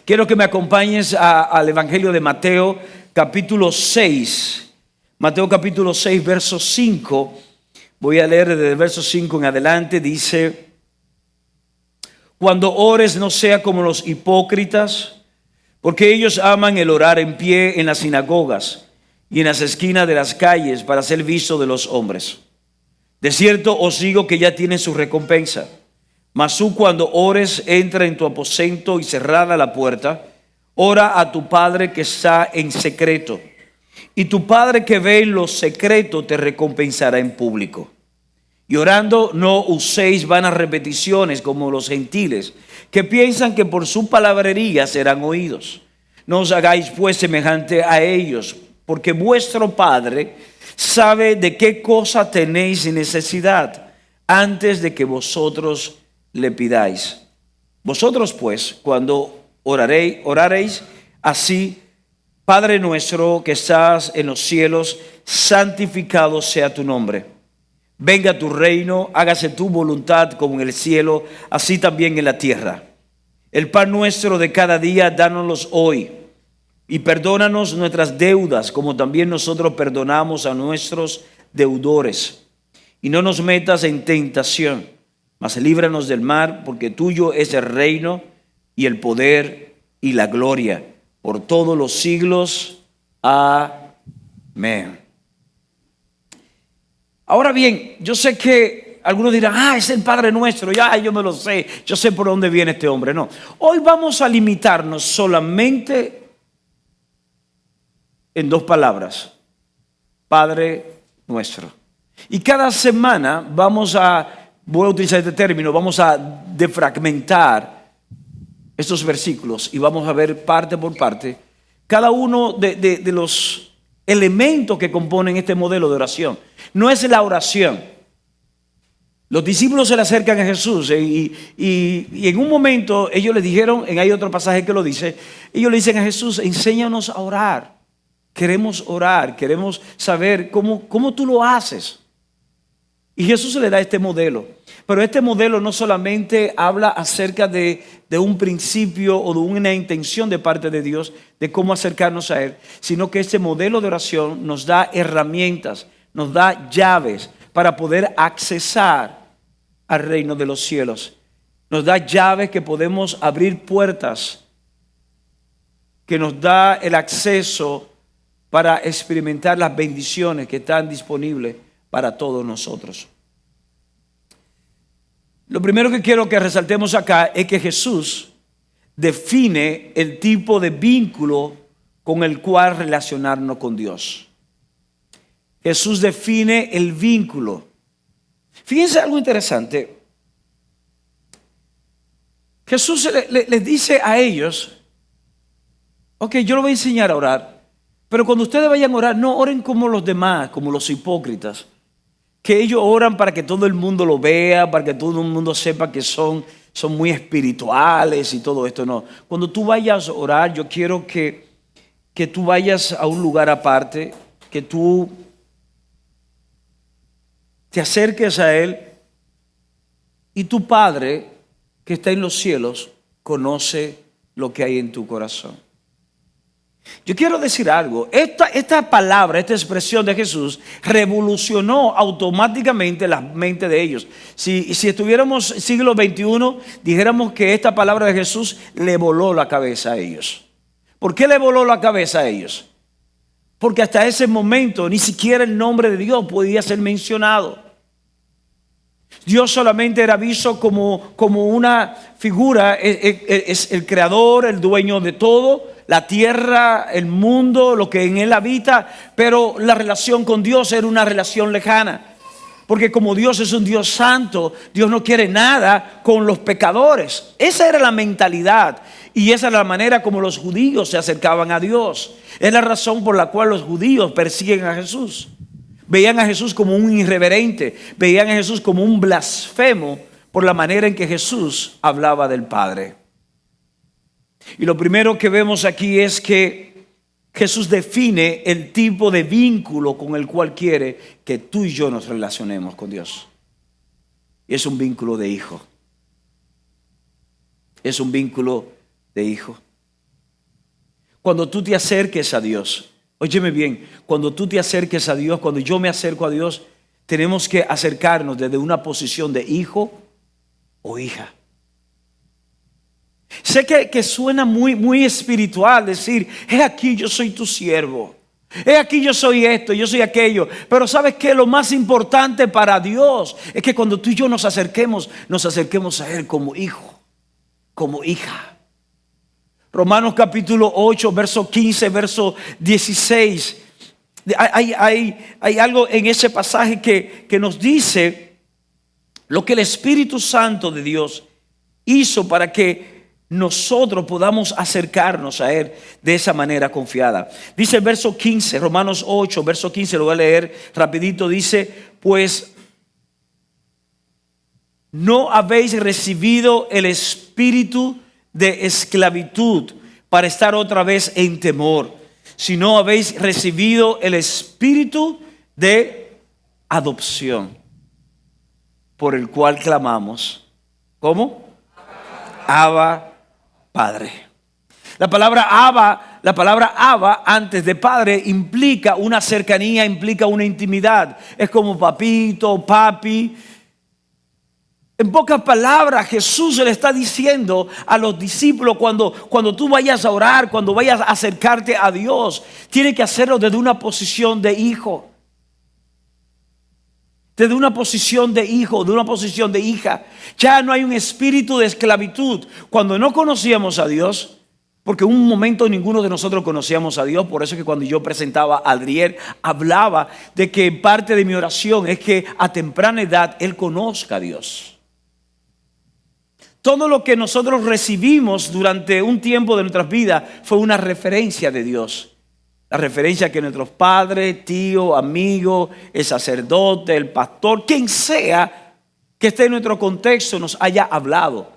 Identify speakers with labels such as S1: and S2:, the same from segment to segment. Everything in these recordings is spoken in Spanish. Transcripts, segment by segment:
S1: Quiero que me acompañes al Evangelio de Mateo, capítulo 6. Mateo, capítulo 6, verso 5. Voy a leer desde el verso 5 en adelante. Dice: cuando ores, no sea como los hipócritas, porque ellos aman el orar en pie en las sinagogas y en las esquinas de las calles para ser visto de los hombres. De cierto os digo que ya tienen su recompensa. Mas tú, cuando ores, entra en tu aposento y cerrada la puerta, ora a tu Padre que está en secreto, y tu Padre que ve en lo secreto te recompensará en público. Y orando, no uséis vanas repeticiones como los gentiles, que piensan que por su palabrería serán oídos. No os hagáis pues semejante a ellos, porque vuestro Padre sabe de qué cosa tenéis necesidad antes de que vosotros le pidáis. Vosotros pues, cuando oraréis así: Padre nuestro que estás en los cielos, santificado sea tu nombre. Venga tu reino, hágase tu voluntad como en el cielo, así también en la tierra. El pan nuestro de cada día, dánoslo hoy. Y perdónanos nuestras deudas, como también nosotros perdonamos a nuestros deudores. Y no nos metas en tentación, mas líbranos del mal, porque tuyo es el reino y el poder y la gloria por todos los siglos. Amén. Ahora bien, yo sé que algunos dirán: es el Padre Nuestro, ya yo me lo sé, yo sé por dónde viene este hombre. No, hoy vamos a limitarnos solamente en dos palabras: Padre Nuestro. Y cada semana voy a utilizar este término, vamos a defragmentar estos versículos y vamos a ver parte por parte cada uno de los elementos que componen este modelo de oración. No es la oración. Los discípulos se le acercan a Jesús y en un momento ellos le dijeron, hay otro pasaje que lo dice, ellos le dicen a Jesús: enséñanos a orar. Queremos orar, queremos saber cómo tú lo haces. Y Jesús le da este modelo. Pero este modelo no solamente habla acerca de un principio o de una intención de parte de Dios de cómo acercarnos a Él, sino que este modelo de oración nos da herramientas, nos da llaves para poder accesar al reino de los cielos. Nos da llaves que podemos abrir puertas, que nos da el acceso para experimentar las bendiciones que están disponibles para todos nosotros. Lo primero que quiero que resaltemos acá es que Jesús define el tipo de vínculo con el cual relacionarnos con Dios. Jesús define el vínculo. Fíjense algo interesante. Jesús les dice a ellos: ok, yo les voy a enseñar a orar, pero cuando ustedes vayan a orar, no oren como los demás, como los hipócritas, que ellos oran para que todo el mundo lo vea, para que todo el mundo sepa que son muy espirituales y todo esto. No, cuando tú vayas a orar, yo quiero que tú vayas a un lugar aparte, que tú te acerques a Él, y tu Padre que está en los cielos conoce lo que hay en tu corazón. Yo quiero decir algo. Esta palabra, esta expresión de Jesús revolucionó automáticamente la mente de ellos. Si estuviéramos en siglo XXI, dijéramos que esta palabra de Jesús le voló la cabeza a ellos. ¿Por qué le voló la cabeza a ellos? Porque hasta ese momento ni siquiera el nombre de Dios podía ser mencionado. Dios solamente era visto como una figura. Es el creador, el dueño de todo, la tierra, el mundo, lo que en él habita. Pero la relación con Dios era una relación lejana, porque como Dios es un Dios santo, Dios no quiere nada con los pecadores. Esa era la mentalidad y esa era la manera como los judíos se acercaban a Dios. Es la razón por la cual los judíos persiguen a Jesús. Veían a Jesús como un irreverente, veían a Jesús como un blasfemo por la manera en que Jesús hablaba del Padre. Y lo primero que vemos aquí es que Jesús define el tipo de vínculo con el cual quiere que tú y yo nos relacionemos con Dios. Y es un vínculo de hijo. Es un vínculo de hijo. cuando tú te acerques a Dios, óyeme bien, cuando tú te acerques a Dios, cuando yo me acerco a Dios, tenemos que acercarnos desde una posición de hijo o hija. Sé que suena muy espiritual decir, he aquí yo soy tu siervo, he aquí yo soy esto, yo soy aquello. Pero ¿sabes qué? Lo más importante para Dios es que cuando tú y yo nos acerquemos a Él como hijo, como hija. Romanos capítulo 8, verso 15, verso 16. Hay algo en ese pasaje que nos dice lo que el Espíritu Santo de Dios hizo para que nosotros podamos acercarnos a Él de esa manera confiada. Dice el verso 15, Romanos 8, verso 15, lo voy a leer rapidito. Dice, pues no habéis recibido el espíritu de esclavitud para estar otra vez en temor, sino habéis recibido el espíritu de adopción, por el cual clamamos. ¿Cómo? Abba, Padre. La palabra Abba antes de padre implica una cercanía, implica una intimidad. Es como papito, papi. En pocas palabras, Jesús le está diciendo a los discípulos, cuando tú vayas a orar, cuando vayas a acercarte a Dios, tienes que hacerlo desde una posición de hijo. Desde una posición de hijo, de una posición de hija. Ya no hay un espíritu de esclavitud. Cuando no conocíamos a Dios, porque en un momento ninguno de nosotros conocíamos a Dios, por eso es que cuando yo presentaba a Adriel, hablaba de que parte de mi oración es que a temprana edad Él conozca a Dios. Todo lo que nosotros recibimos durante un tiempo de nuestras vidas fue una referencia de Dios. La referencia que nuestros padres, tíos, amigos, el sacerdote, el pastor, quien sea que esté en nuestro contexto nos haya hablado.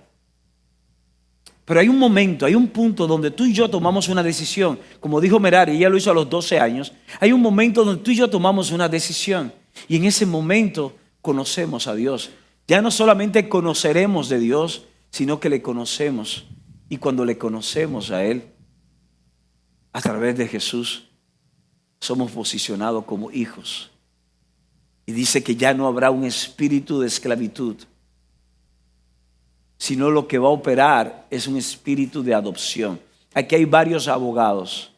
S1: Pero hay un momento, hay un punto donde tú y yo tomamos una decisión. Como dijo Merari, ella lo hizo a los 12 años. Hay un momento donde tú y yo tomamos una decisión. Y en ese momento conocemos a Dios. Ya no solamente conoceremos de Dios, sino que le conocemos. Y cuando le conocemos a Él, a través de Jesús, somos posicionados como hijos. Y dice que ya no habrá un espíritu de esclavitud, sino lo que va a operar es un espíritu de adopción. Aquí hay varios abogados.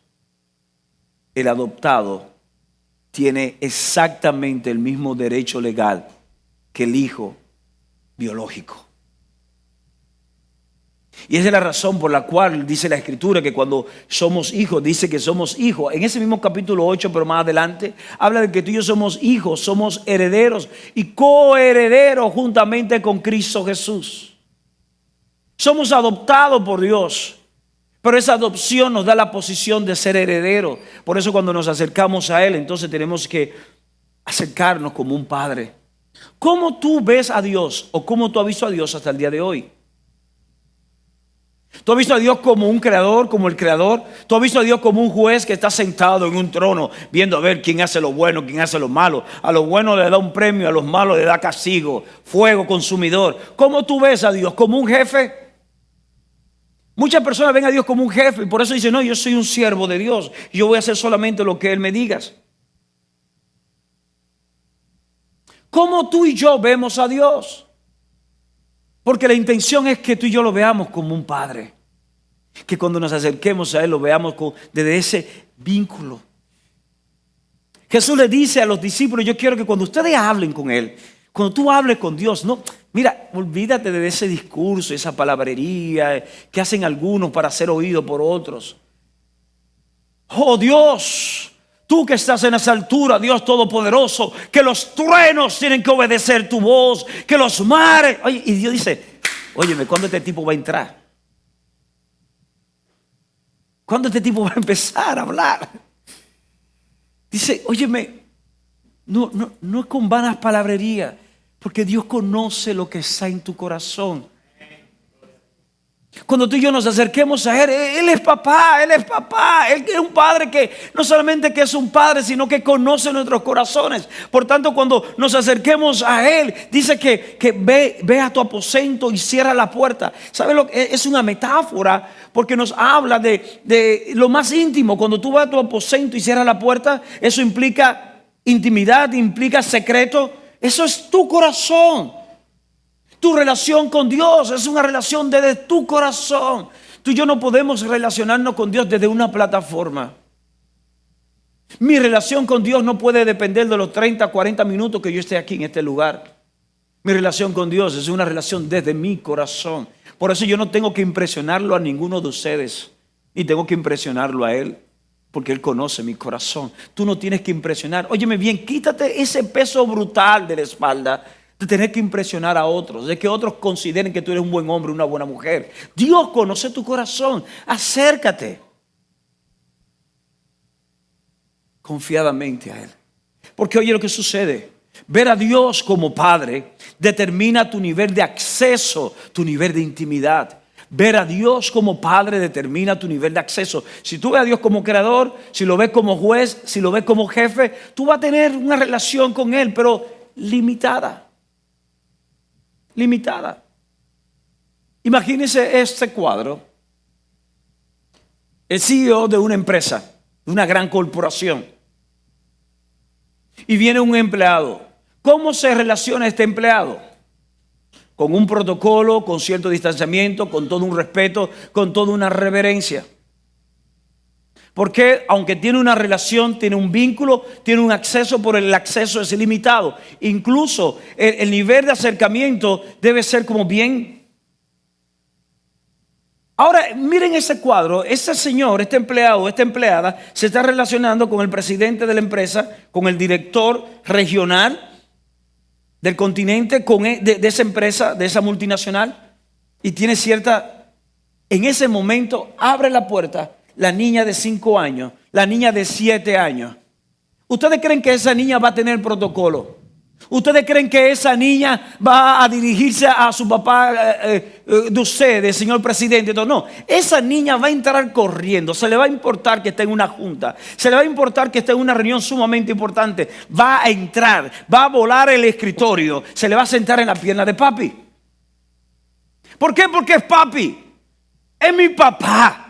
S1: El adoptado tiene exactamente el mismo derecho legal que el hijo biológico. Y esa es la razón por la cual dice la Escritura que cuando somos hijos, dice que somos hijos. En ese mismo capítulo 8, pero más adelante, habla de que tú y yo somos hijos, somos herederos y coherederos juntamente con Cristo Jesús. Somos adoptados por Dios, pero esa adopción nos da la posición de ser heredero. Por eso cuando nos acercamos a Él, entonces tenemos que acercarnos como un padre. ¿Cómo tú ves a Dios o cómo tú has visto a Dios hasta el día de hoy? ¿Tú has visto a Dios como un creador, como el creador? ¿Tú has visto a Dios como un juez que está sentado en un trono viendo a ver quién hace lo bueno, quién hace lo malo? A los buenos le da un premio, a los malos le da castigo, fuego consumidor. ¿Cómo tú ves a Dios? ¿Como un jefe? Muchas personas ven a Dios como un jefe y por eso dicen, no, yo soy un siervo de Dios, yo voy a hacer solamente lo que Él me diga. ¿Cómo tú y yo vemos a Dios? Porque la intención es que tú y yo lo veamos como un padre. Que cuando nos acerquemos a Él lo veamos desde ese vínculo. Jesús le dice a los discípulos, yo quiero que cuando ustedes hablen con Él, cuando tú hables con Dios, no, mira, olvídate de ese discurso, esa palabrería que hacen algunos para ser oídos por otros. Oh Dios, tú que estás en esa altura, Dios Todopoderoso, que los truenos tienen que obedecer tu voz, que los mares. Oye, y Dios dice, óyeme, ¿cuándo este tipo va a entrar? ¿Cuándo este tipo va a empezar a hablar? Dice, óyeme, no es con vanas palabrerías, porque Dios conoce lo que está en tu corazón. Cuando tú y yo nos acerquemos a Él es papá, Él es papá. Él es un padre que no solamente que es un padre, sino que conoce nuestros corazones. Por tanto, cuando nos acerquemos a Él, dice que ve a tu aposento y cierra la puerta. ¿Sabes lo que es? Una metáfora porque nos habla de lo más íntimo. Cuando tú vas a tu aposento y cierras la puerta, eso implica intimidad, implica secreto. Eso es tu corazón. Tu relación con Dios es una relación desde tu corazón. Tú y yo no podemos relacionarnos con Dios desde una plataforma. Mi relación con Dios no puede depender de los 30, 40 minutos que yo esté aquí en este lugar. Mi relación con Dios es una relación desde mi corazón. Por eso yo no tengo que impresionarlo a ninguno de ustedes, ni tengo que impresionarlo a Él, porque Él conoce mi corazón. Tú no tienes que impresionar. Óyeme bien, quítate ese peso brutal de la espalda de tener que impresionar a otros, de que otros consideren que tú eres un buen hombre, una buena mujer. Dios conoce tu corazón. Acércate confiadamente a Él. Porque oye lo que sucede. Ver a Dios como Padre determina tu nivel de acceso, tu nivel de intimidad. Ver a Dios como Padre determina tu nivel de acceso. Si tú ves a Dios como creador, si lo ves como juez, si lo ves como jefe, tú vas a tener una relación con Él, pero limitada. Limitada. Imagínense este cuadro. El CEO de una empresa, de una gran corporación. Y viene un empleado. ¿Cómo se relaciona este empleado? Con un protocolo, con cierto distanciamiento, con todo un respeto, con toda una reverencia. Porque aunque tiene una relación, tiene un vínculo, tiene un acceso, por el acceso es ilimitado. Incluso el nivel de acercamiento debe ser como bien. Ahora miren ese cuadro, ese señor, este empleado, esta empleada se está relacionando con el presidente de la empresa, con el director regional del continente, de esa empresa, de esa multinacional, y tiene cierta, en ese momento abre la puerta la niña de 5 años, la niña de 7 años. ¿Ustedes creen que esa niña va a tener protocolo? ¿Ustedes creen que esa niña va a dirigirse a su papá de ustedes, señor presidente? No, esa niña va a entrar corriendo. Se le va a importar que esté en una junta. Se le va a importar que esté en una reunión sumamente importante. Va a entrar, va a volar el escritorio. Se le va a sentar en la pierna de papi. ¿Por qué? Porque es papi. Es mi papá.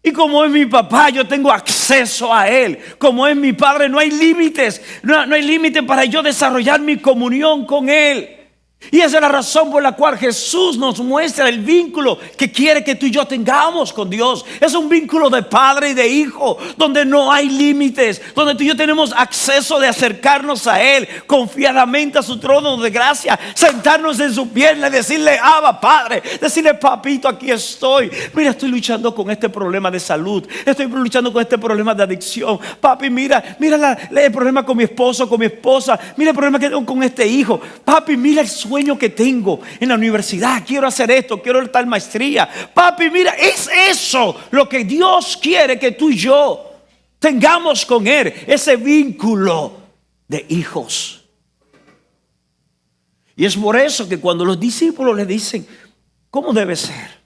S1: Y como es mi papá, yo tengo acceso a Él. Como es mi padre, no hay límites. No hay límite para yo desarrollar mi comunión con Él. Y esa es la razón por la cual Jesús nos muestra el vínculo que quiere que tú y yo tengamos con Dios. Es un vínculo de padre y de hijo, donde no hay límites, donde tú y yo tenemos acceso de acercarnos a Él confiadamente a su trono de gracia, sentarnos en su pierna y decirle: Abba, Padre, decirle: papito, aquí estoy. Mira, estoy luchando con este problema de salud, estoy luchando con este problema de adicción. Papi, mira el problema con mi esposo, con mi esposa. Mira el problema que tengo con este hijo. Papi, mira el sueño que tengo en la universidad. Quiero hacer esto, quiero tal maestría. Papi, mira, es eso lo que Dios quiere que tú y yo tengamos con Él. Ese vínculo de hijos. Y es por eso que cuando los discípulos le dicen: ¿cómo debe ser?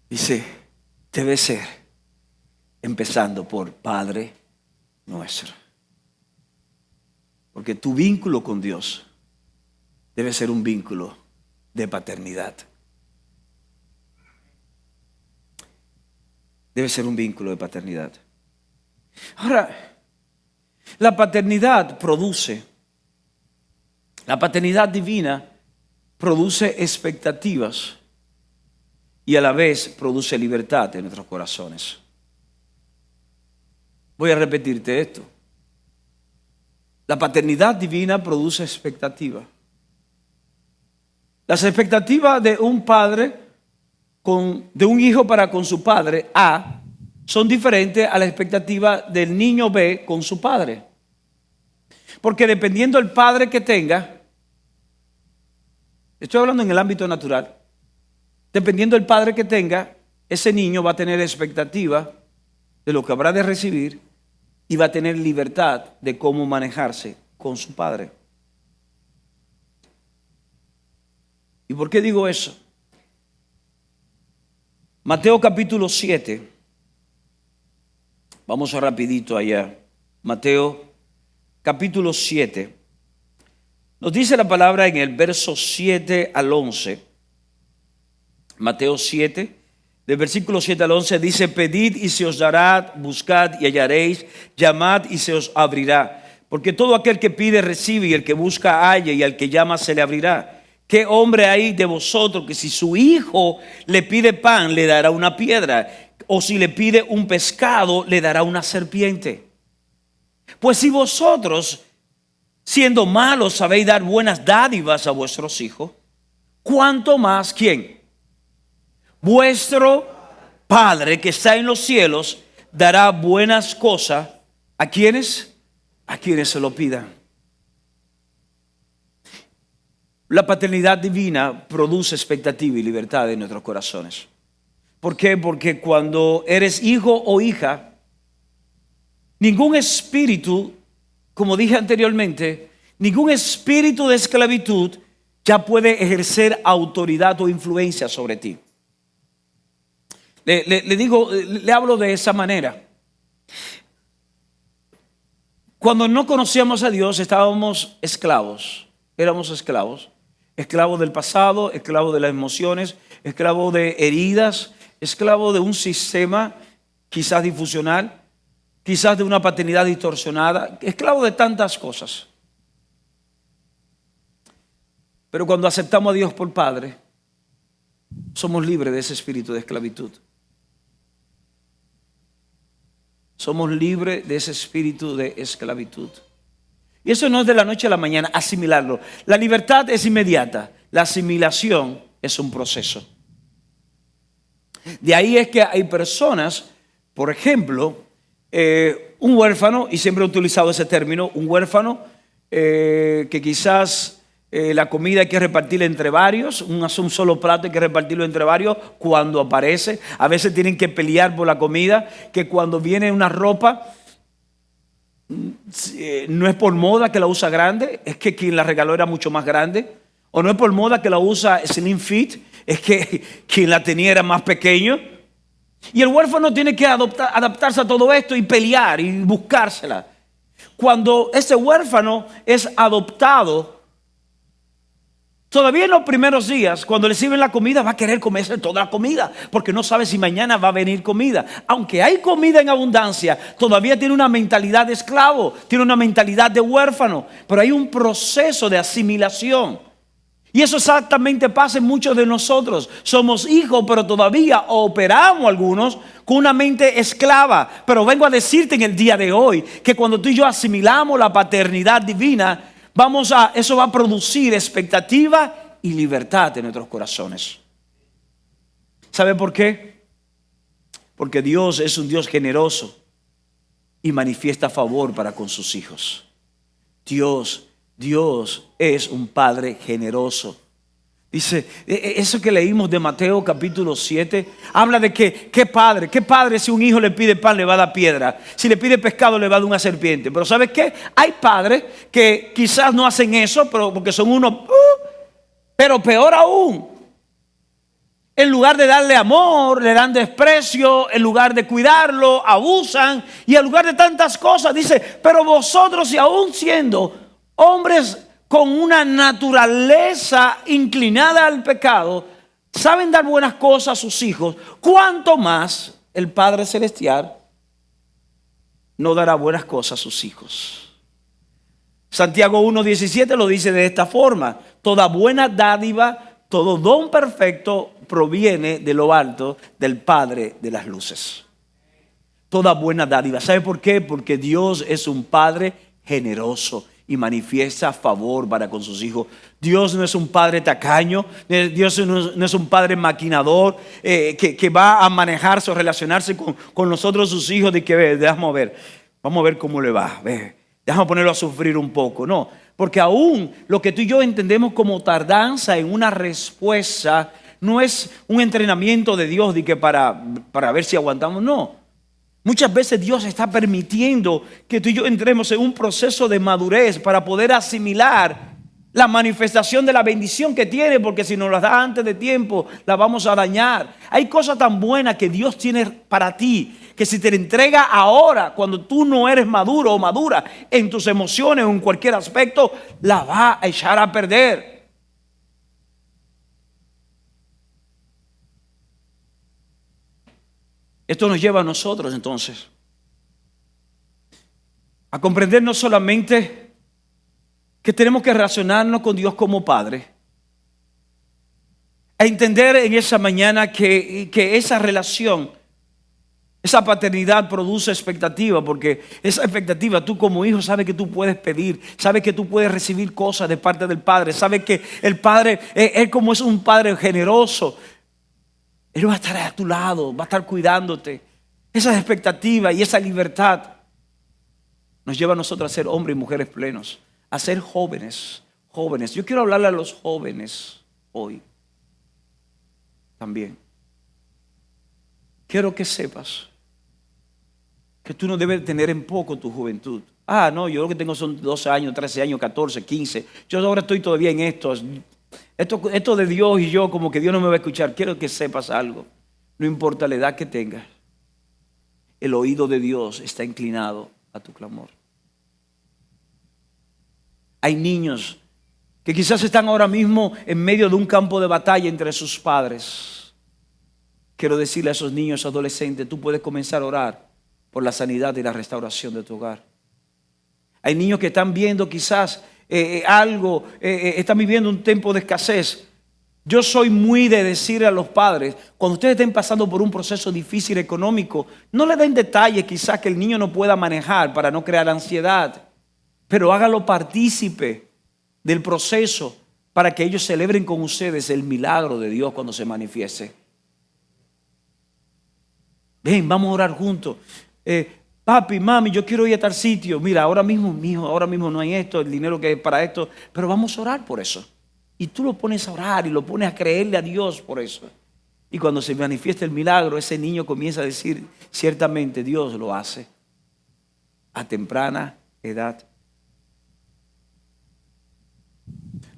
S1: Dice: debe ser empezando por Padre nuestro. Porque tu vínculo con Dios debe ser un vínculo de paternidad. Debe ser un vínculo de paternidad. Ahora, la paternidad la paternidad divina produce expectativas y a la vez produce libertad en nuestros corazones. Voy a repetirte esto. La paternidad divina produce expectativa. Las expectativas de un padre, de un hijo para con su padre A, son diferentes a la expectativa del niño B con su padre. Porque dependiendo del padre que tenga, estoy hablando en el ámbito natural, dependiendo del padre que tenga, ese niño va a tener expectativa de lo que habrá de recibir y va a tener libertad de cómo manejarse con su padre. ¿Y por qué digo eso? Mateo capítulo 7. Vamos rapidito allá. Mateo capítulo 7. Nos dice la palabra en el verso 7 al 11. Mateo 7, del versículo 7 al 11, dice: pedid y se os dará, buscad y hallaréis, llamad y se os abrirá. Porque todo aquel que pide recibe, y el que busca halla, y al que llama se le abrirá. ¿Qué hombre hay de vosotros que si su hijo le pide pan, le dará una piedra? O si le pide un pescado, le dará una serpiente. Pues si vosotros, siendo malos, sabéis dar buenas dádivas a vuestros hijos, ¿cuánto más quién? Vuestro Padre que está en los cielos dará buenas cosas a quienes se lo pidan. La paternidad divina produce expectativa y libertad en nuestros corazones. ¿Por qué? Porque cuando eres hijo o hija, ningún espíritu, como dije anteriormente, ningún espíritu de esclavitud ya puede ejercer autoridad o influencia sobre ti. Le hablo de esa manera. Cuando no conocíamos a Dios, estábamos esclavos. Éramos esclavos del pasado, esclavos de las emociones, esclavos de heridas, esclavos de un sistema quizás disfuncional, quizás de una paternidad distorsionada, esclavos de tantas cosas. Pero cuando aceptamos a Dios por Padre, somos libres de ese espíritu de esclavitud. Somos libres de ese espíritu de esclavitud. Y eso no es de la noche a la mañana, asimilarlo. La libertad es inmediata, la asimilación es un proceso. De ahí es que hay personas, por ejemplo, un huérfano, y siempre he utilizado ese término, un huérfano que quizás la comida hay que repartirla entre varios, un solo plato hay que repartirlo entre varios cuando aparece. A veces tienen que pelear por la comida, que cuando viene una ropa, no es por moda que la usa grande, es que quien la regaló era mucho más grande. O no es por moda que la usa slim fit, es que quien la tenía era más pequeño. Y el huérfano tiene que adaptarse a todo esto y pelear y buscársela. Cuando ese huérfano es adoptado, todavía en los primeros días, cuando le sirven la comida, va a querer comerse toda la comida, porque no sabe si mañana va a venir comida. Aunque hay comida en abundancia, todavía tiene una mentalidad de esclavo, tiene una mentalidad de huérfano, pero hay un proceso de asimilación. Y eso exactamente pasa en muchos de nosotros. Somos hijos, pero todavía operamos algunos con una mente esclava. Pero vengo a decirte en el día de hoy que cuando tú y yo asimilamos la paternidad divina, eso va a producir expectativa y libertad en nuestros corazones. ¿Sabe por qué? Porque Dios es un Dios generoso y manifiesta favor para con sus hijos. Dios es un Padre generoso. Dice, eso que leímos de Mateo capítulo 7, habla de que, ¿qué padre si un hijo le pide pan le va a dar piedra? Si le pide pescado le va a dar una serpiente. Pero ¿sabes qué? Hay padres que quizás no hacen eso, pero porque son unos, pero peor aún, en lugar de darle amor, le dan desprecio, en lugar de cuidarlo, abusan, y en lugar de tantas cosas, dice, pero vosotros, y aún siendo hombres con una naturaleza inclinada al pecado, saben dar buenas cosas a sus hijos, ¿cuánto más el Padre Celestial no dará buenas cosas a sus hijos? Santiago 1:17 lo dice de esta forma: toda buena dádiva, todo don perfecto proviene de lo alto, del Padre de las luces. Toda buena dádiva. ¿Sabe por qué? Porque Dios es un Padre generoso y manifiesta favor para con sus hijos. Dios no es un padre tacaño, Dios no es un padre maquinador que va a manejarse o relacionarse con nosotros sus hijos de que vamos a ver cómo le va, déjame ponerlo a sufrir un poco. No, porque aún lo que tú y yo entendemos como tardanza en una respuesta no es un entrenamiento de Dios de que para ver si aguantamos, no. Muchas veces Dios está permitiendo que tú y yo entremos en un proceso de madurez para poder asimilar la manifestación de la bendición que tiene, porque si nos la da antes de tiempo, la vamos a dañar. Hay cosas tan buenas que Dios tiene para ti, que si te la entrega ahora, cuando tú no eres maduro o madura en tus emociones o en cualquier aspecto, la va a echar a perder. Esto nos lleva a nosotros entonces a comprender no solamente que tenemos que relacionarnos con Dios como Padre, a entender en esa mañana que esa relación, esa paternidad produce expectativa, porque esa expectativa tú como hijo sabes que tú puedes pedir, sabes que tú puedes recibir cosas de parte del Padre, sabes que el Padre, Él como es un Padre generoso, Él va a estar a tu lado, va a estar cuidándote. Esa expectativa y esa libertad nos lleva a nosotros a ser hombres y mujeres plenos, a ser jóvenes. Yo quiero hablarle a los jóvenes hoy también. Quiero que sepas que tú no debes tener en poco tu juventud. No, yo lo que tengo son 12 años, 13 años, 14, 15. Yo ahora estoy todavía en esto de Dios y yo, como que Dios no me va a escuchar. Quiero que sepas algo. No importa la edad que tengas, el oído de Dios está inclinado a tu clamor. Hay niños que quizás están ahora mismo en medio de un campo de batalla entre sus padres. Quiero decirle a esos niños, adolescentes, tú puedes comenzar a orar por la sanidad y la restauración de tu hogar. Hay niños que están viendo quizás están viviendo un tiempo de escasez. Yo soy muy de decirle a los padres, cuando ustedes estén pasando por un proceso difícil económico, no le den detalles quizás que el niño no pueda manejar para no crear ansiedad, pero hágalo partícipe del proceso para que ellos celebren con ustedes el milagro de Dios cuando se manifieste. Ven, vamos a orar juntos. Papi, mami, yo quiero ir a tal sitio. Mira, ahora mismo, mijo, ahora mismo no hay esto, el dinero que es para esto, pero vamos a orar por eso. Y tú lo pones a orar y lo pones a creerle a Dios por eso. Y cuando se manifiesta el milagro, ese niño comienza a decir, ciertamente Dios lo hace a temprana edad.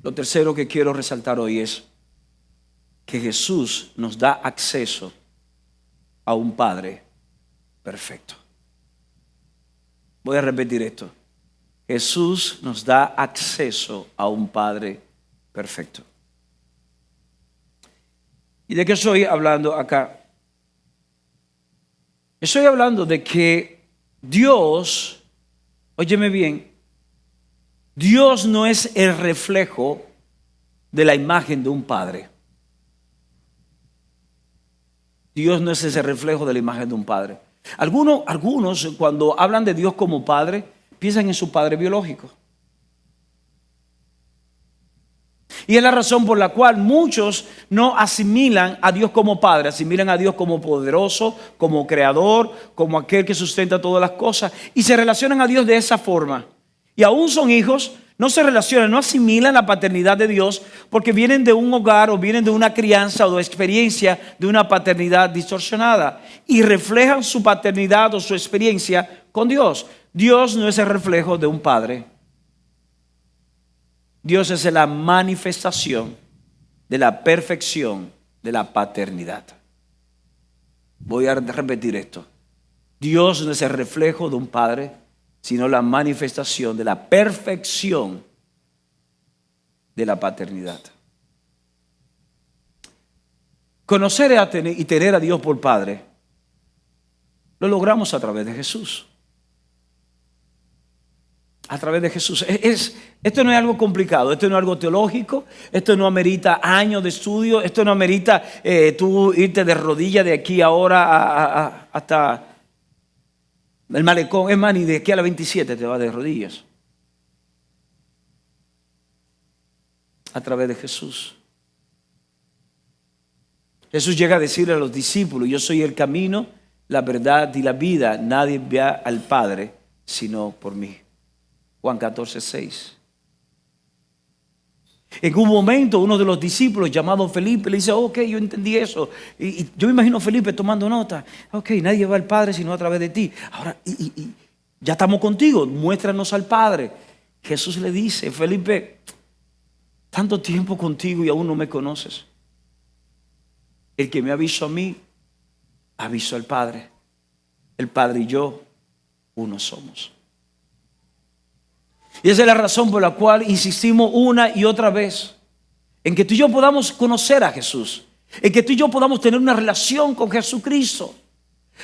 S1: Lo tercero que quiero resaltar hoy es que Jesús nos da acceso a un Padre perfecto. Voy a repetir esto. Jesús nos da acceso a un Padre perfecto. ¿Y de qué estoy hablando acá? Estoy hablando de que Dios, óyeme bien, Dios no es el reflejo de la imagen de un padre. Dios no es ese reflejo de la imagen de un padre. Algunos cuando hablan de Dios como padre, piensan en su padre biológico. Y es la razón por la cual muchos no asimilan a Dios como padre, asimilan a Dios como poderoso, como creador, como aquel que sustenta todas las cosas, y se relacionan a Dios de esa forma. Y aún son hijos, no se relacionan, no asimilan la paternidad de Dios porque vienen de un hogar o vienen de una crianza o de experiencia de una paternidad distorsionada y reflejan su paternidad o su experiencia con Dios. Dios no es el reflejo de un padre. Dios es la manifestación de la perfección de la paternidad. Voy a repetir esto. Dios no es el reflejo de un padre, sino la manifestación de la perfección de la paternidad. Conocer y tener a Dios por Padre lo logramos a través de Jesús. A través de Jesús. Esto no es algo complicado, esto no es algo teológico, esto no amerita años de estudio, esto no amerita tú irte de rodillas de aquí ahora hasta el malecón. Es más, ni de aquí a la 27 te vas de rodillas. A través de Jesús. Jesús llega a decirle a los discípulos, yo soy el camino, la verdad y la vida. Nadie ve al Padre sino por mí. Juan 14:6. En un momento uno de los discípulos llamado Felipe le dice, ok, yo entendí eso. Y yo me imagino a Felipe tomando nota. Ok, nadie va al Padre sino a través de ti. Ahora, ya estamos contigo, muéstranos al Padre. Jesús le dice, Felipe, tanto tiempo contigo y aún no me conoces. El que me ha visto a mí, ha visto al Padre. El Padre y yo, uno somos. Y esa es la razón por la cual insistimos una y otra vez en que tú y yo podamos conocer a Jesús, en que tú y yo podamos tener una relación con Jesucristo.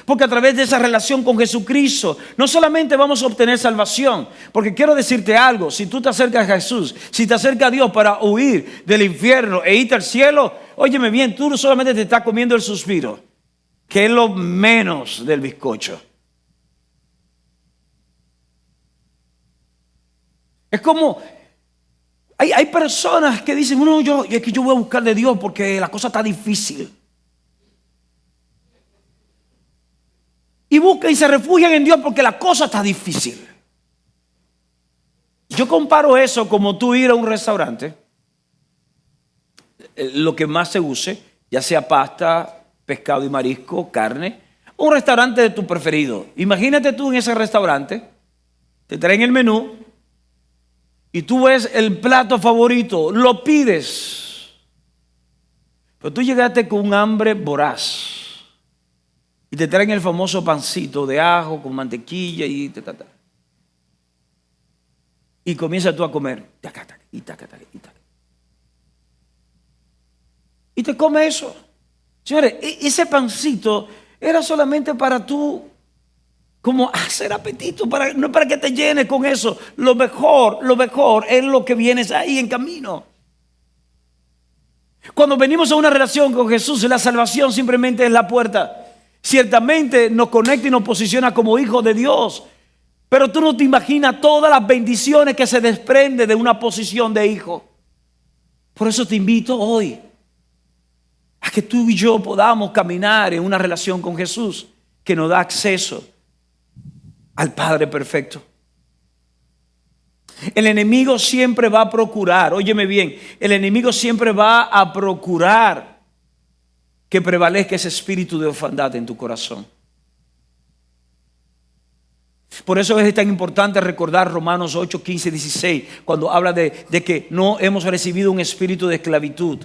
S1: Porque a través de esa relación con Jesucristo no solamente vamos a obtener salvación, porque quiero decirte algo: si tú te acercas a Jesús, si te acercas a Dios para huir del infierno e irte al cielo, óyeme bien, tú solamente te estás comiendo el suspiro, que es lo menos del bizcocho. Es como, hay personas que dicen, no, es que yo voy a buscar de Dios porque la cosa está difícil. Y buscan y se refugian en Dios porque la cosa está difícil. Yo comparo eso como tú ir a un restaurante, lo que más se use, ya sea pasta, pescado y marisco, carne, un restaurante de tu preferido. Imagínate tú en ese restaurante, te traen el menú y tú ves el plato favorito, lo pides, pero tú llegaste con un hambre voraz. Y te traen el famoso pancito de ajo con mantequilla y y comienzas tú a comer. Y te comes eso. Señores, ese pancito era solamente para tú como hacer apetito, no para que te llenes con eso. Lo mejor es lo que vienes ahí en camino. Cuando venimos a una relación con Jesús, la salvación simplemente es la puerta. Ciertamente nos conecta y nos posiciona como hijos de Dios, pero tú no te imaginas todas las bendiciones que se desprenden de una posición de hijo. Por eso te invito hoy a que tú y yo podamos caminar en una relación con Jesús que nos da acceso al Padre perfecto. El enemigo siempre va a procurar, óyeme bien, el enemigo siempre va a procurar que prevalezca ese espíritu de orfandad en tu corazón. Por eso es tan importante recordar Romanos 8, 15, 16, cuando habla de que no hemos recibido un espíritu de esclavitud,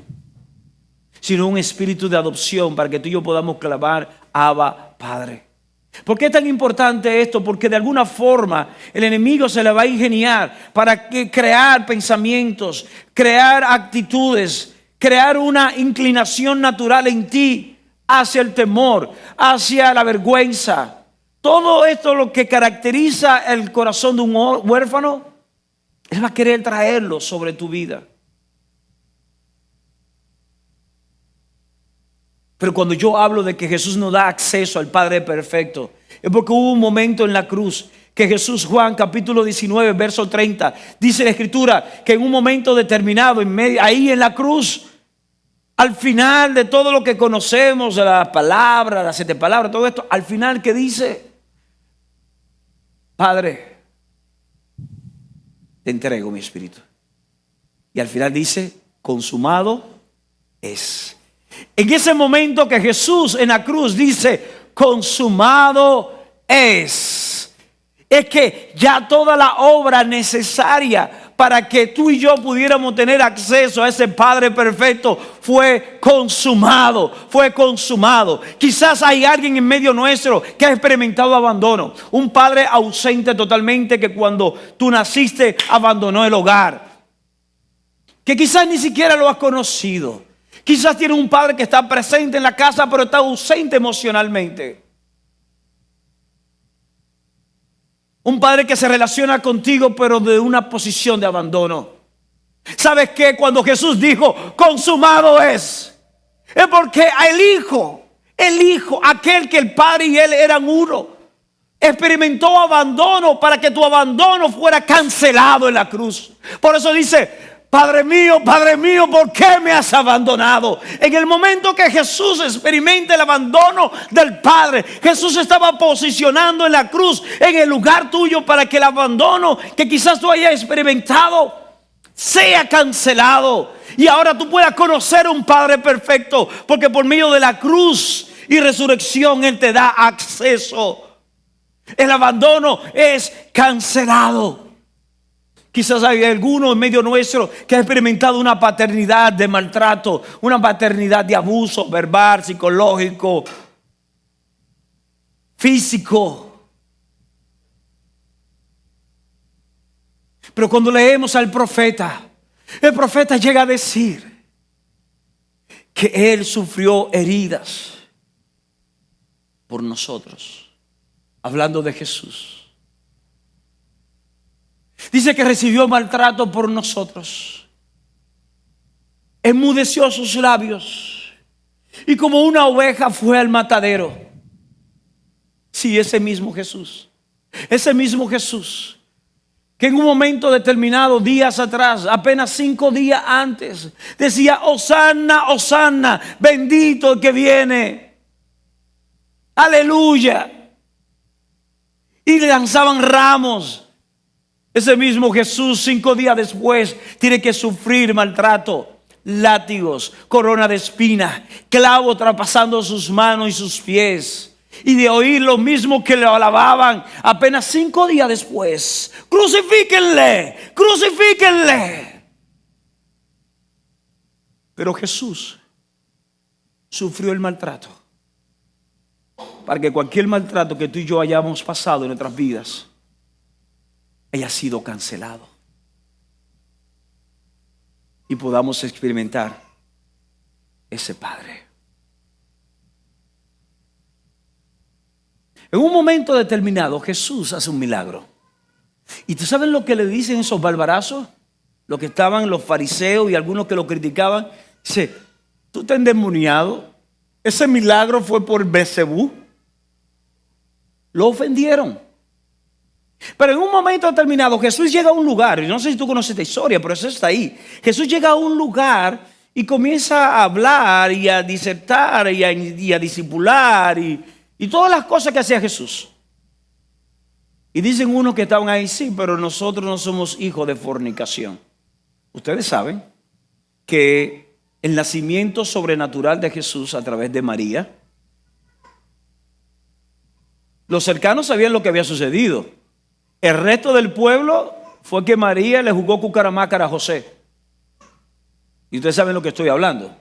S1: sino un espíritu de adopción, para que tú y yo podamos clamar, Abba, Padre. ¿Por qué es tan importante esto? Porque de alguna forma el enemigo se le va a ingeniar para crear pensamientos, crear actitudes, crear una inclinación natural en ti hacia el temor, hacia la vergüenza. Todo esto, lo que caracteriza el corazón de un huérfano, él va a querer traerlo sobre tu vida. Pero cuando yo hablo de que Jesús nos da acceso al Padre perfecto, es porque hubo un momento en la cruz que Jesús, Juan capítulo 19, verso 30, dice la Escritura que en un momento determinado, ahí en la cruz, al final de todo lo que conocemos, de las palabras, las 7 palabras, todo esto, al final que dice, Padre, te entrego mi espíritu. Y al final dice, consumado es. En ese momento que Jesús en la cruz dice, consumado es que ya toda la obra necesaria para que tú y yo pudiéramos tener acceso a ese Padre perfecto fue consumado, fue consumado. Quizás hay alguien en medio nuestro que ha experimentado abandono, un padre ausente totalmente, que cuando tú naciste abandonó el hogar, que quizás ni siquiera lo has conocido. Quizás tiene un padre que está presente en la casa pero está ausente emocionalmente. Un padre que se relaciona contigo pero de una posición de abandono. ¿Sabes qué? Cuando Jesús dijo consumado es porque el hijo, aquel que el padre y él eran uno, experimentó abandono para que tu abandono fuera cancelado en la cruz. Por eso dice, Padre mío, ¿por qué me has abandonado? En el momento que Jesús experimenta el abandono del Padre, Jesús estaba posicionando en la cruz, en el lugar tuyo, para que el abandono que quizás tú hayas experimentado sea cancelado. Y ahora tú puedas conocer un Padre perfecto, porque por medio de la cruz y resurrección Él te da acceso. El abandono es cancelado. Quizás hay alguno en medio nuestro que ha experimentado una paternidad de maltrato, una paternidad de abuso verbal, psicológico, físico. Pero cuando leemos al profeta, el profeta llega a decir que él sufrió heridas por nosotros, hablando de Jesús. Dice que recibió maltrato por nosotros. Enmudeció sus labios y como una oveja fue al matadero. Sí, ese mismo Jesús. Ese mismo Jesús que en un momento determinado, días atrás, apenas 5 días antes, decía: Hosanna, Hosanna, bendito el que viene. Aleluya. Y le lanzaban ramos. Ese mismo Jesús 5 días después tiene que sufrir maltrato, látigos, corona de espina, clavo traspasando sus manos y sus pies. Y de oír lo mismo que le alababan apenas 5 días después: crucifíquenle, crucifíquenle. Pero Jesús sufrió el maltrato para que cualquier maltrato que tú y yo hayamos pasado en nuestras vidas haya sido cancelado y podamos experimentar ese Padre. En un momento determinado Jesús hace un milagro. ¿Y tú sabes lo que le dicen esos barbarazos? Los que estaban, los fariseos y algunos que lo criticaban. Dice: tú estás endemoniado. Ese milagro fue por Beelzebú. Lo ofendieron. Pero en un momento determinado Jesús llega a un lugar, y no sé si tú conoces esta historia, pero eso está ahí. Jesús llega a un lugar y comienza a hablar y a disertar y a discipular y todas las cosas que hacía Jesús. Y dicen unos que estaban ahí: sí, pero nosotros no somos hijos de fornicación. Ustedes saben que el nacimiento sobrenatural de Jesús a través de María, los cercanos sabían lo que había sucedido. El resto del pueblo fue que María le jugó cucaramácara a José. Y ustedes saben lo que estoy hablando.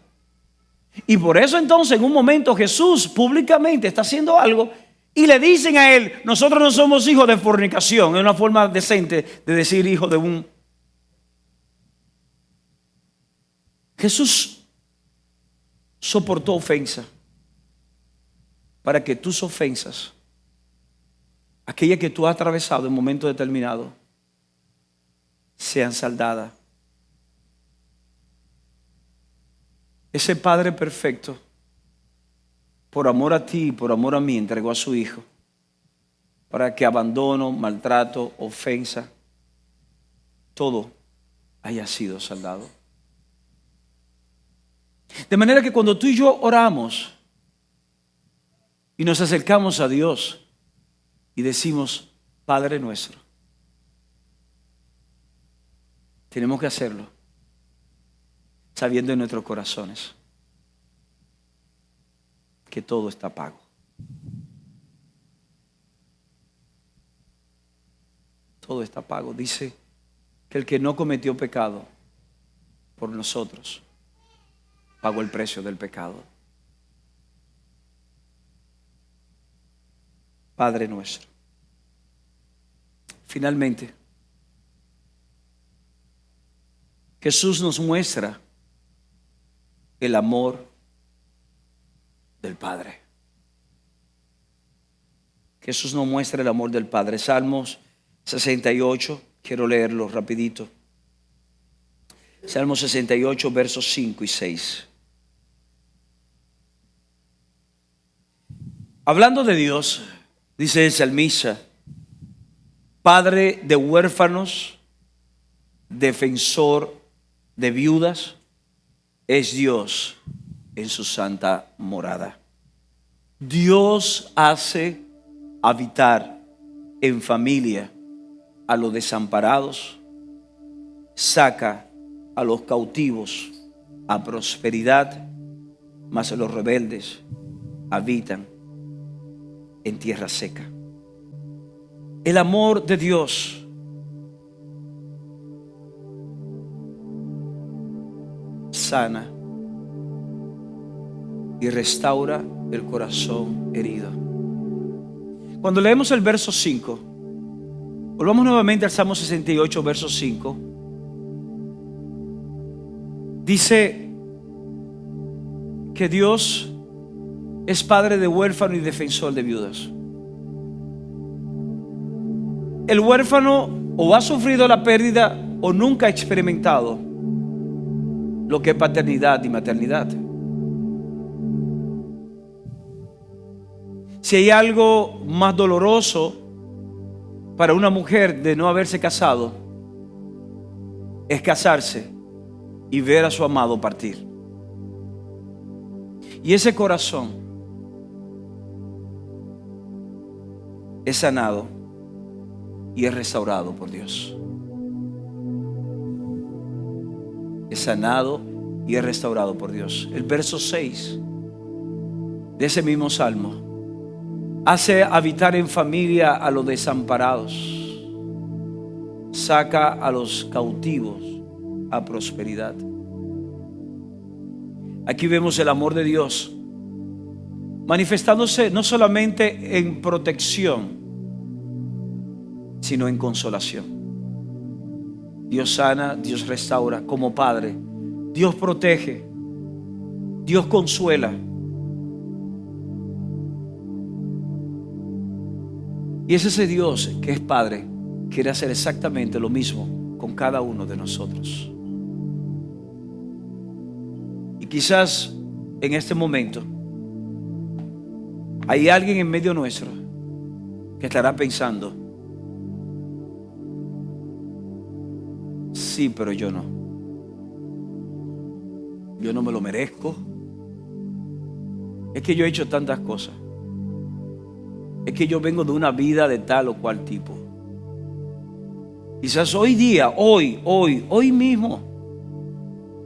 S1: Y por eso entonces en un momento Jesús públicamente está haciendo algo y le dicen a él: nosotros no somos hijos de fornicación. Es una forma decente de decir hijo de un... Jesús soportó ofensa para que tus ofensas, aquella que tú has atravesado en un momento determinado, sean saldadas. Ese Padre perfecto, por amor a ti y por amor a mí, entregó a su Hijo para que abandono, maltrato, ofensa, todo haya sido saldado. De manera que cuando tú y yo oramos y nos acercamos a Dios y decimos: Padre nuestro, tenemos que hacerlo sabiendo en nuestros corazones que todo está pago. Todo está pago. Dice que el que no cometió pecado por nosotros pagó el precio del pecado. Padre nuestro. Finalmente, Jesús nos muestra el amor del Padre. Jesús nos muestra el amor del Padre. Salmos 68, quiero leerlo rapidito. Salmos 68, versos 5 y 6. Hablando de Dios, dice el salmista: Padre de huérfanos, defensor de viudas, es Dios en su santa morada. Dios hace habitar en familia a los desamparados, saca a los cautivos a prosperidad, mas los rebeldes habitan en tierra seca. El amor de Dios sana y restaura el corazón herido. Cuando leemos el verso 5, volvamos nuevamente al Salmo 68, verso 5. Dice que Dios es padre de huérfano y defensor de viudas. El huérfano o ha sufrido la pérdida o nunca ha experimentado lo que es paternidad y maternidad. Si hay algo más doloroso para una mujer de no haberse casado, es casarse y ver a su amado partir. Y ese corazón es sanado y es restaurado por Dios. Es sanado y es restaurado por Dios. El verso 6 de ese mismo salmo hace habitar en familia a los desamparados, saca a los cautivos a prosperidad. Aquí vemos el amor de Dios manifestándose no solamente en protección, sino en consolación. Dios sana, Dios restaura como Padre. Dios protege, Dios consuela. Y es ese Dios que es Padre, quiere hacer exactamente lo mismo con cada uno de nosotros. Y quizás en este momento hay alguien en medio nuestro que estará pensando: sí, pero yo no. Yo no me lo merezco. Es que yo he hecho tantas cosas. Es que yo vengo de una vida de tal o cual tipo. Quizás hoy día, hoy mismo,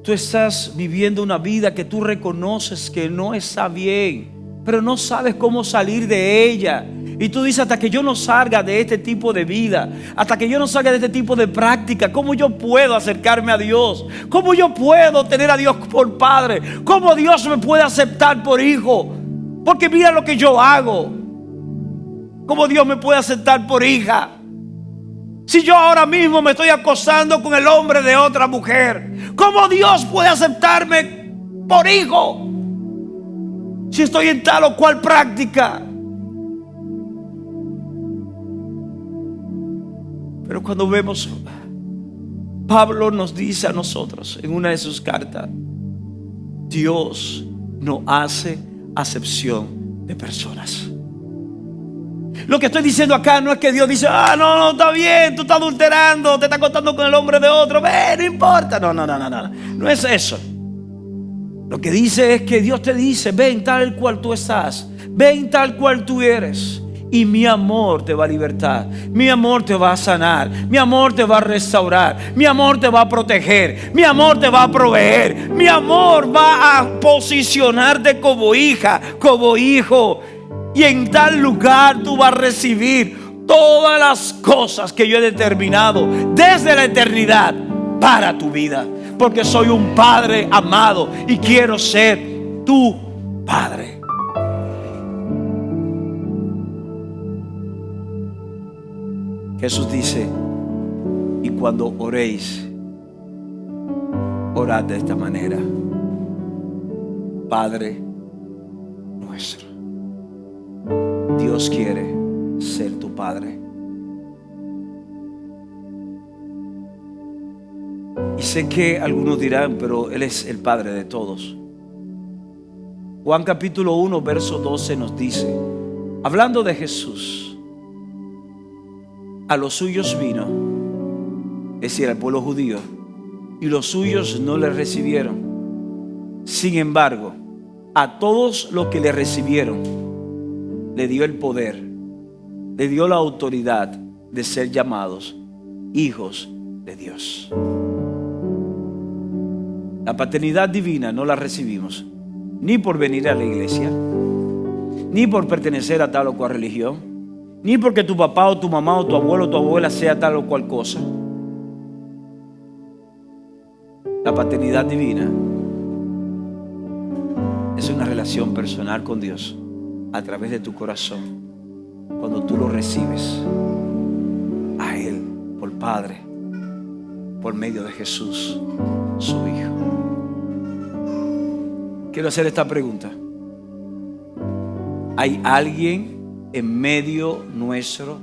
S1: tú estás viviendo una vida que tú reconoces que no está bien, pero no sabes cómo salir de ella. Y tú dices: hasta que yo no salga de este tipo de vida, hasta que yo no salga de este tipo de práctica, ¿cómo yo puedo acercarme a Dios? ¿Cómo yo puedo tener a Dios por Padre? ¿Cómo Dios me puede aceptar por hijo? Porque mira lo que yo hago. ¿Cómo Dios me puede aceptar por hija? Si yo ahora mismo me estoy acostando con el hombre de otra mujer, ¿cómo Dios puede aceptarme por hijo? Si estoy en tal o cual práctica. Pero cuando vemos, Pablo nos dice a nosotros en una de sus cartas: Dios no hace acepción de personas. Lo que estoy diciendo acá no es que Dios dice: no, está bien, tú estás adulterando, te estás acostando con el hombre de otro, no importa. No es eso. Lo que dice es que Dios te dice: ven tal cual tú estás, ven tal cual tú eres, y mi amor te va a libertar, mi amor te va a sanar, mi amor te va a restaurar, mi amor te va a proteger, mi amor te va a proveer, mi amor va a posicionarte como hija, como hijo. Y en tal lugar tú vas a recibir todas las cosas que yo he determinado desde la eternidad para tu vida. Porque soy un Padre amado y quiero ser tu Padre. Jesús dice: y cuando oréis, orad de esta manera: Padre nuestro. Dios quiere ser tu Padre. Y sé que algunos dirán: pero Él es el Padre de todos. Juan capítulo 1 verso 12 nos dice, hablando de Jesús: a los suyos vino, es decir, al pueblo judío, y los suyos no le recibieron. Sin embargo, a todos los que le recibieron, le dio el poder, le dio la autoridad de ser llamados hijos de Dios. La paternidad divina no la recibimos ni por venir a la iglesia, ni por pertenecer a tal o cual religión, ni porque tu papá o tu mamá o tu abuelo o tu abuela sea tal o cual cosa. La paternidad divina Es una relación personal con Dios a través de tu corazón. Cuando tú lo recibes a Él por Padre, por medio de Jesús, su Hijo. Quiero hacer esta pregunta. ¿Hay alguien en medio nuestro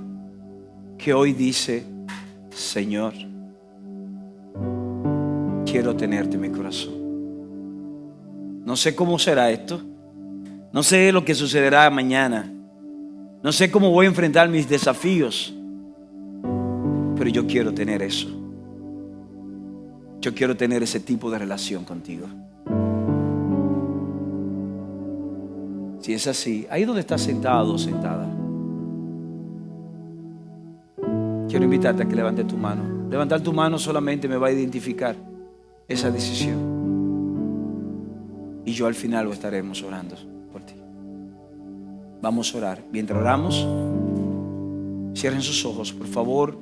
S1: que hoy dice: Señor, quiero tenerte en mi corazón? No sé cómo será esto. No sé lo que sucederá mañana. No sé cómo voy a enfrentar mis desafíos. Pero yo quiero tener eso. Yo quiero tener ese tipo de relación contigo. Si es así, ahí donde estás sentado o sentada, quiero invitarte a que levantes tu mano. Levantar tu mano solamente me va a identificar esa decisión. Y yo al final lo estaremos orando por ti. Vamos a orar. Mientras oramos, cierren sus ojos, por favor.